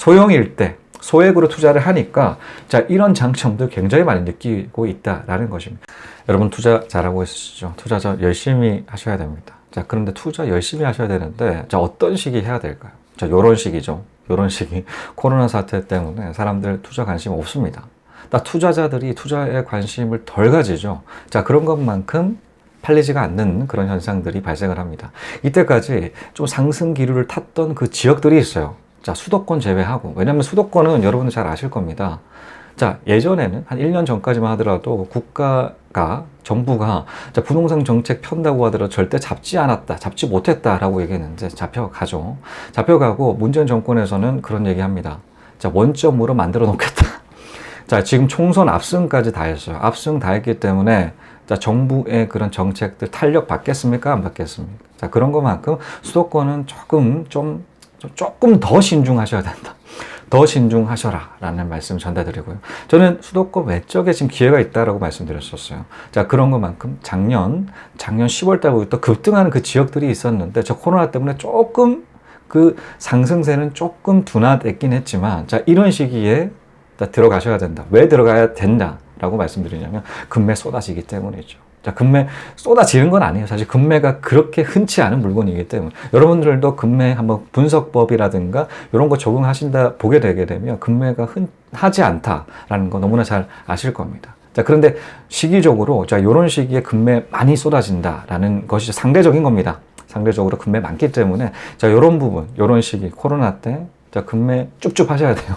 소형일 때 소액으로 투자를 하니까 자, 이런 장점도 굉장히 많이 느끼고 있다라는 것입니다. 여러분 투자 잘하고 있으시죠? 투자 열심히 하셔야 됩니다. 자, 그런데 투자 열심히 하셔야 되는데 자, 어떤 시기 해야 될까요? 자, 요런 시기죠. 요런 시기. 코로나 사태 때문에 사람들 투자 관심 없습니다. 투자자들이 투자에 관심을 덜 가지죠. 자, 그런 것만큼 팔리지가 않는 그런 현상들이 발생을 합니다. 이때까지 좀 상승 기류를 탔던 그 지역들이 있어요. 자, 수도권 제외하고. 왜냐면 수도권은 여러분들 잘 아실 겁니다. 자, 예전에는 한 1년 전까지만 하더라도 정부가 자, 부동산 정책 편다고 하더라도 절대 잡지 않았다, 잡지 못했다라고 얘기했는데 잡혀가죠. 잡혀가고 문재인 정권에서는 그런 얘기합니다. 자, 원점으로 만들어 놓겠다. 자, 지금 총선 압승까지 다 했어요. 압승 다 했기 때문에 자, 정부의 그런 정책들 탄력 받겠습니까? 안 받겠습니까? 자, 그런 것만큼 수도권은 조금 더 신중하셔야 된다. 더 신중하셔라 라는 말씀 전달드리고요. 저는 수도권 외적에 지금 기회가 있다라고 말씀드렸었어요. 자, 그런 것만큼 작년 10월 달부터 급등하는 그 지역들이 있었는데 저 코로나 때문에 조금 그 상승세는 조금 둔화됐긴 했지만 자, 이런 시기에 들어가셔야 된다. 왜 들어가야 된다라고 말씀드리냐면 금매 쏟아지기 때문이죠. 자, 금매 쏟아지는 건 아니에요. 사실 금매가 그렇게 흔치 않은 물건이기 때문에 여러분들도 금매 한번 분석법이라든가 이런 거 보게 되게 되면 금매가 흔하지 않다라는 거 너무나 잘 아실 겁니다. 자, 그런데 시기적으로 자, 이런 시기에 금매 많이 쏟아진다라는 것이 상대적인 겁니다. 상대적으로 금매 많기 때문에 자, 이런 부분, 이런 시기 코로나 때 자, 금매 쭉쭉 하셔야 돼요.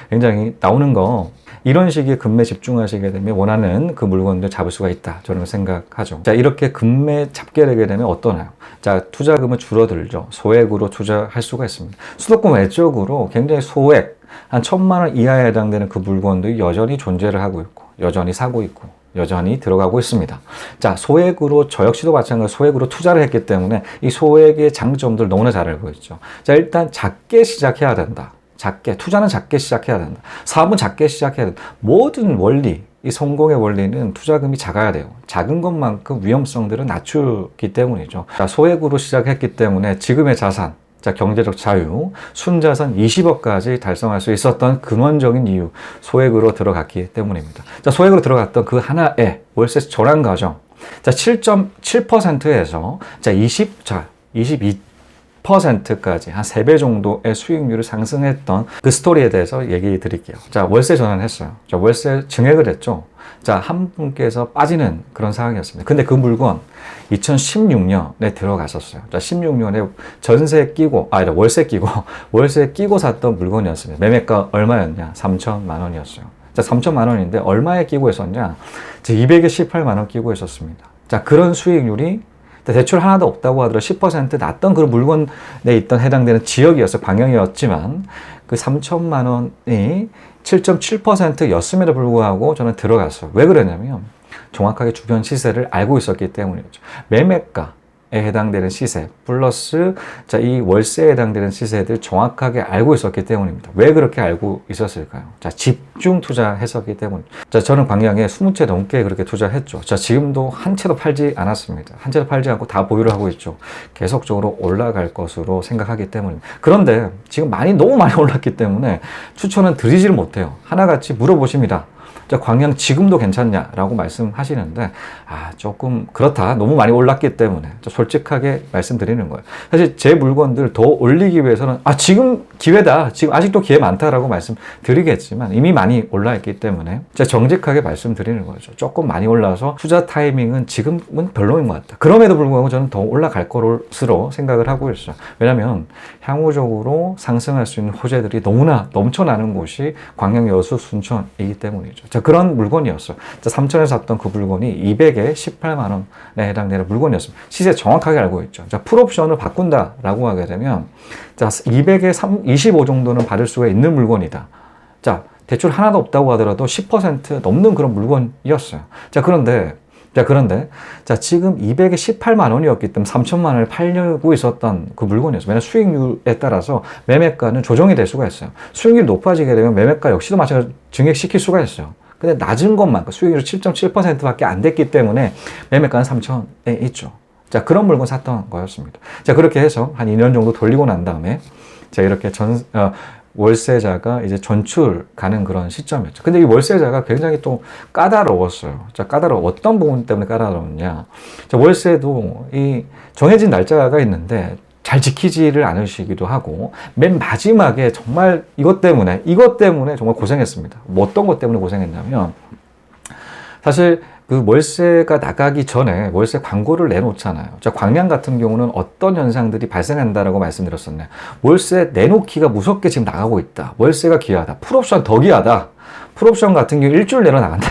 굉장히 나오는 거 이런 시기에 금매 집중하시게 되면 원하는 그 물건들 잡을 수가 있다. 저는 생각하죠. 자, 이렇게 금매 잡게 되게 되면 어떠나요? 자, 투자금은 줄어들죠. 소액으로 투자할 수가 있습니다. 수도권 외적으로 굉장히 소액, 한 1,000만 원 이하에 해당되는 그 물건들이 여전히 존재를 하고 있고, 여전히 사고 있고, 여전히 들어가고 있습니다. 자, 소액으로, 저 역시도 마찬가지로 소액으로 투자를 했기 때문에 이 소액의 장점들 너무나 잘 알고 있죠. 자, 일단 작게 시작해야 된다. 투자는 작게 시작해야 된다. 사업은 작게 시작해야 된다. 모든 원리, 이 성공의 원리는 투자금이 작아야 돼요. 작은 것만큼 위험성들은 낮추기 때문이죠. 자, 소액으로 시작했기 때문에 지금의 자산, 자, 경제적 자유, 순자산 20억까지 달성할 수 있었던 근원적인 이유, 소액으로 들어갔기 때문입니다. 자, 소액으로 들어갔던 그 하나의 월세 전환 과정, 자, 7.7%에서 자, 22%까지 한 3배 정도의 수익률을 상승했던 그 스토리에 대해서 얘기 드릴게요. 자, 월세 전환했어요. 자, 월세 증액을 했죠. 자, 한 분께서 빠지는 그런 상황이었습니다. 근데 그 물건 2016년에 들어갔었어요. 자, 16년에 월세 끼고 샀던 물건이었습니다. 매매가 얼마였냐? 3천만 원이었어요. 자, 3천만 원인데 얼마에 끼고 있었냐? 218만 원 끼고 있었습니다. 자, 그런 수익률이 대출 하나도 없다고 하더라도 10% 났던 그 물건에 있던 해당되는 지역이었어요. 방향이었지만 그 3천만 원이 7.7%였음에도 불구하고 저는 들어갔어요. 왜 그러냐면 정확하게 주변 시세를 알고 있었기 때문이죠. 매매가에 해당되는 시세 플러스 자, 이 월세에 해당되는 시세들 정확하게 알고 있었기 때문입니다. 왜 그렇게 알고 있었을까요? 자, 집중 투자했었기 때문입니다. 자, 저는 광양에 20채 넘게 그렇게 투자했죠. 자, 지금도 한 채도 팔지 않았습니다. 한 채도 팔지 않고 다 보유를 하고 있죠. 계속적으로 올라갈 것으로 생각하기 때문입니다. 그런데 지금 너무 많이 올랐기 때문에 추천은 드리지를 못해요. 하나같이 물어보십니다. 자, 광양 지금도 괜찮냐라고 말씀하시는데 조금 그렇다. 너무 많이 올랐기 때문에 솔직하게 말씀드리는 거예요. 사실 제 물건들 더 올리기 위해서는 지금 기회다. 지금 아직도 기회 많다라고 말씀드리겠지만 이미 많이 올라 있기 때문에 제가 정직하게 말씀드리는 거죠. 조금 많이 올라서 투자 타이밍은 지금은 별로인 것 같다. 그럼에도 불구하고 저는 더 올라갈 것으로 생각을 하고 있어요. 왜냐하면 향후적으로 상승할 수 있는 호재들이 너무나 넘쳐나는 곳이 광양, 여수, 순천이기 때문이죠. 자, 그런 물건이었어요. 자, 3천에서 샀던 그 물건이 200에 18만 원에 해당되는 물건이었습니다. 시세 정확하게 알고 있죠. 자, 풀옵션을 바꾼다라고 하게 되면 자, 200에 25 정도는 받을 수가 있는 물건이다. 자, 대출 하나도 없다고 하더라도 10% 넘는 그런 물건이었어요. 자, 그런데 지금 200에 18만 원이었기 때문에 3천만 원을 팔려고 있었던 그 물건이었어요. 왜냐하면 수익률에 따라서 매매가는 조정이 될 수가 있어요. 수익률이 높아지게 되면 매매가 역시도 마찬가지로 증액시킬 수가 있어요. 근데 낮은 것만큼 수익률이 7.7%밖에 안 됐기 때문에 매매가는 3천에 있죠. 자, 그런 물건 샀던 거였습니다. 자, 그렇게 해서 한 2년 정도 돌리고 난 다음에 자, 이렇게 월세자가 이제 전출 가는 그런 시점이었죠. 근데 이 월세자가 굉장히 또 까다로웠어요. 자, 어떤 부분 때문에 까다로웠냐. 자, 월세도 이 정해진 날짜가 있는데 잘 지키지를 않으시기도 하고, 맨 마지막에 정말 이것 때문에 정말 고생했습니다. 뭐 어떤 것 때문에 고생했냐면, 사실 그 월세가 나가기 전에 월세 광고를 내놓잖아요. 자, 광양 같은 경우는 어떤 현상들이 발생한다라고 말씀드렸었나요? 월세 내놓기가 무섭게 지금 나가고 있다. 월세가 귀하다. 풀옵션 더 귀하다. 풀옵션 같은 경우 일주일 내로 나간다.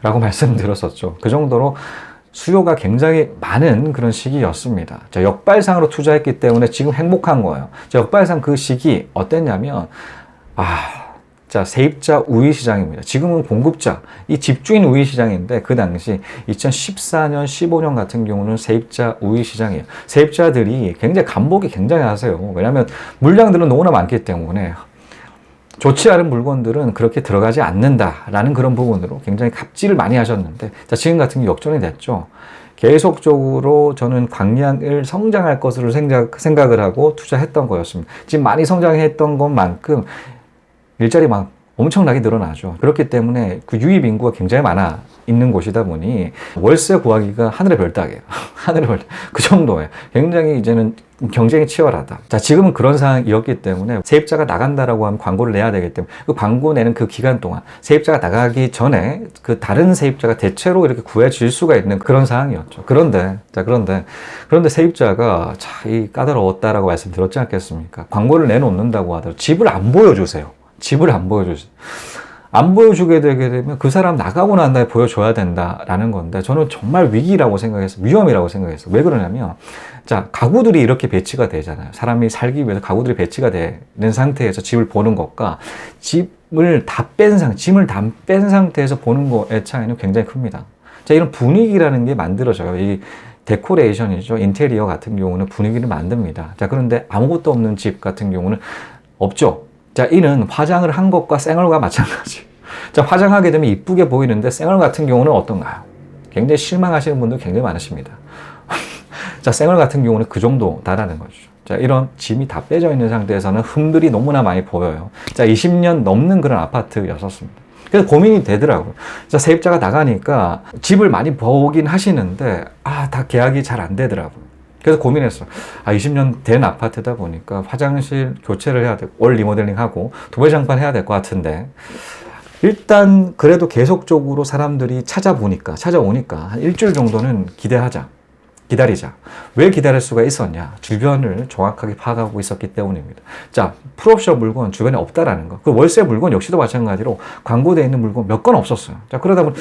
라고 말씀드렸었죠. 그 정도로 수요가 굉장히 많은 그런 시기였습니다. 자, 역발상으로 투자했기 때문에 지금 행복한 거예요. 자, 역발상 그 시기 어땠냐면, 자, 세입자 우위 시장입니다. 지금은 공급자, 이 집주인 우위 시장인데, 그 당시 2014년, 15년 같은 경우는 세입자 우위 시장이에요. 세입자들이 굉장히 간복이 굉장히 하세요. 왜냐하면 물량들은 너무나 많기 때문에 좋지 않은 물건들은 그렇게 들어가지 않는다라는 그런 부분으로 굉장히 갑질을 많이 하셨는데, 자, 지금 같은 경우 역전이 됐죠. 계속적으로 저는 광양을 성장할 것으로 생각을 하고 투자했던 거였습니다. 지금 많이 성장했던 것만큼 일자리 막 엄청나게 늘어나죠. 그렇기 때문에 그 유입 인구가 굉장히 많아 있는 곳이다 보니 월세 구하기가 하늘의 별 따기예요. 하늘의 별, 그 정도예요. 굉장히 이제는 경쟁이 치열하다. 자, 지금은 그런 상황이었기 때문에 세입자가 나간다라고 하면 광고를 내야 되기 때문에 그 광고 내는 그 기간 동안 세입자가 나가기 전에 그 다른 세입자가 대체로 이렇게 구해질 수가 있는 그런 상황이었죠. 그런데 세입자가 이 까다로웠다라고 말씀드렸지 않겠습니까? 광고를 내놓는다고 하더라도 집을 안 보여주세요. 집을 안 보여주세요. 안 보여주게 되게 되면 그 사람 나가고 난 다음에 보여줘야 된다라는 건데, 저는 정말 위기라고 생각했어요. 위험이라고 생각했어요. 왜 그러냐면, 자, 가구들이 이렇게 배치가 되잖아요. 사람이 살기 위해서 가구들이 배치가 되는 상태에서 집을 보는 것과 짐을 다 뺀 상태에서 보는 거의 차이는 굉장히 큽니다. 자, 이런 분위기라는 게 만들어져요. 이 데코레이션이죠. 인테리어 같은 경우는 분위기를 만듭니다. 자, 그런데 아무것도 없는 집 같은 경우는 없죠. 자, 이는 화장을 한 것과 생얼과 마찬가지. 자, 화장하게 되면 이쁘게 보이는데 생얼 같은 경우는 어떤가요? 굉장히 실망하시는 분들 굉장히 많으십니다. 자, 생얼 같은 경우는 그 정도다라는 거죠. 자, 이런 짐이 다 빼져 있는 상태에서는 흠들이 너무나 많이 보여요. 자, 20년 넘는 그런 아파트였었습니다. 그래서 고민이 되더라고요. 자, 세입자가 나가니까 집을 많이 보긴 하시는데, 다 계약이 잘 안 되더라고요. 그래서 고민했어. 20년 된 아파트다 보니까 화장실 교체를 해야 되고, 올 리모델링하고, 도배장판 해야 될 것 같은데, 일단 그래도 계속적으로 사람들이 찾아오니까 한 일주일 정도는 기다리자. 왜 기다릴 수가 있었냐? 주변을 정확하게 파악하고 있었기 때문입니다. 자, 풀옵션 물건 주변에 없다라는 거. 그 월세 물건 역시도 마찬가지로 광고되어 있는 물건 몇 건 없었어요. 자, 그러다 보니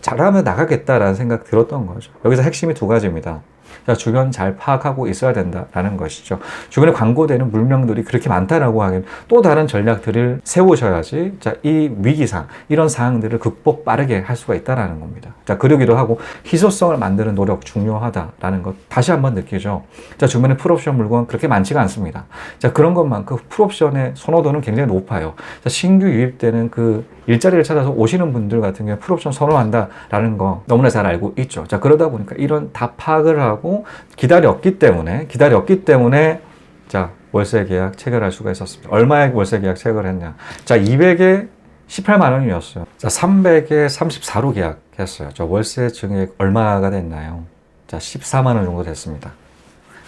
잘하면 나가겠다라는 생각 들었던 거죠. 여기서 핵심이 두 가지입니다. 자, 주변 잘 파악하고 있어야 된다라는 것이죠. 주변에 광고되는 물명들이 그렇게 많다라고 하면 또 다른 전략들을 세우셔야지, 자, 이 위기상, 이런 상황들을 극복 빠르게 할 수가 있다라는 겁니다. 자, 그러기도 하고 희소성을 만드는 노력 중요하다라는 것 다시 한번 느끼죠. 자, 주변에 풀옵션 물건 그렇게 많지가 않습니다. 자, 그런 것만큼 풀옵션의 선호도는 굉장히 높아요. 자, 신규 유입되는 그 일자리를 찾아서 오시는 분들 같은 경우에 풀옵션 선호한다라는 거 너무나 잘 알고 있죠. 자, 그러다 보니까 이런 다 파악을 하고 기다렸기 때문에 자, 월세 계약 체결할 수가 있었습니다. 얼마에 월세 계약 체결을 했냐? 자, 200에 18만 원이었어요. 자, 300에 34로 계약했어요. 자, 월세 증액 얼마가 됐나요? 자, 14만 원 정도 됐습니다.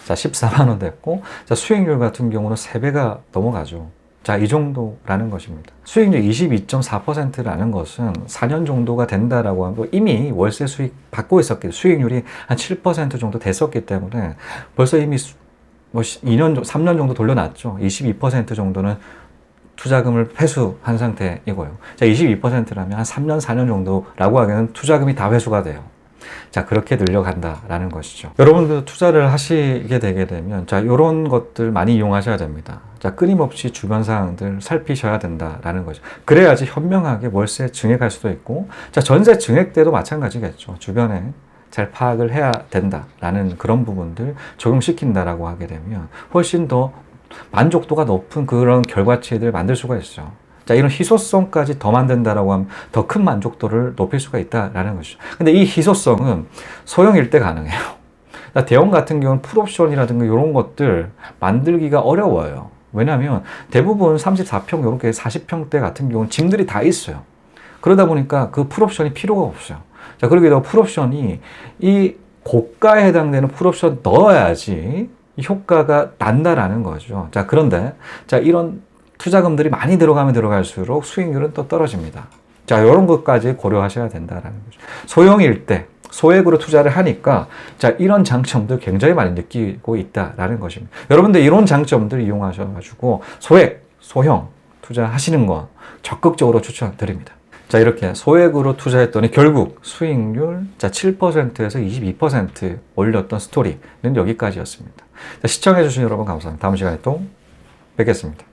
자, 14만 원 됐고, 자, 수익률 같은 경우는 3배가 넘어가죠. 자, 이 정도라는 것입니다. 수익률 22.4%라는 것은 4년 정도가 된다라고 하면 이미 월세 수익 받고 있었기, 수익률이 한 7% 정도 됐었기 때문에 벌써 이미 3년 정도 돌려놨죠. 22% 정도는 투자금을 회수한 상태이고요. 자, 22%라면 한 3년, 4년 정도라고 하기에는 투자금이 다 회수가 돼요. 자, 그렇게 늘려간다라는 것이죠. 여러분들 투자를 하시게 되게 되면, 자, 이런 것들 많이 이용하셔야 됩니다. 자, 끊임없이 주변 상황들 살피셔야 된다라는 거죠. 그래야지 현명하게 월세 증액할 수도 있고, 자, 전세 증액 때도 마찬가지겠죠. 주변에 잘 파악을 해야 된다라는 그런 부분들 적용시킨다라고 하게 되면 훨씬 더 만족도가 높은 그런 결과치를 만들 수가 있죠. 자, 이런 희소성까지 더 만든다라고 하면 더 큰 만족도를 높일 수가 있다라는 것이죠. 근데 이 희소성은 소형일 때 가능해요. 대형 같은 경우는 풀옵션이라든가 이런 것들 만들기가 어려워요. 왜냐하면 대부분 34평, 이렇게 40평대 같은 경우는 짐들이 다 있어요. 그러다 보니까 그 풀옵션이 필요가 없어요. 자, 그러기도 풀옵션이 이 고가에 해당되는 풀옵션 넣어야지 이 효과가 난다라는 거죠. 자, 그런데 자, 이런 투자금들이 많이 들어가면 들어갈수록 수익률은 또 떨어집니다. 자, 이런 것까지 고려하셔야 된다라는 거죠. 소형일 때 소액으로 투자를 하니까 자, 이런 장점들 굉장히 많이 느끼고 있다라는 것입니다. 여러분들 이런 장점들 이용하셔가지고 소액, 소형 투자하시는 거 적극적으로 추천드립니다. 자, 이렇게 소액으로 투자했더니 결국 수익률 7%에서 22% 올렸던 스토리는 여기까지였습니다. 자, 시청해주신 여러분 감사합니다. 다음 시간에 또 뵙겠습니다.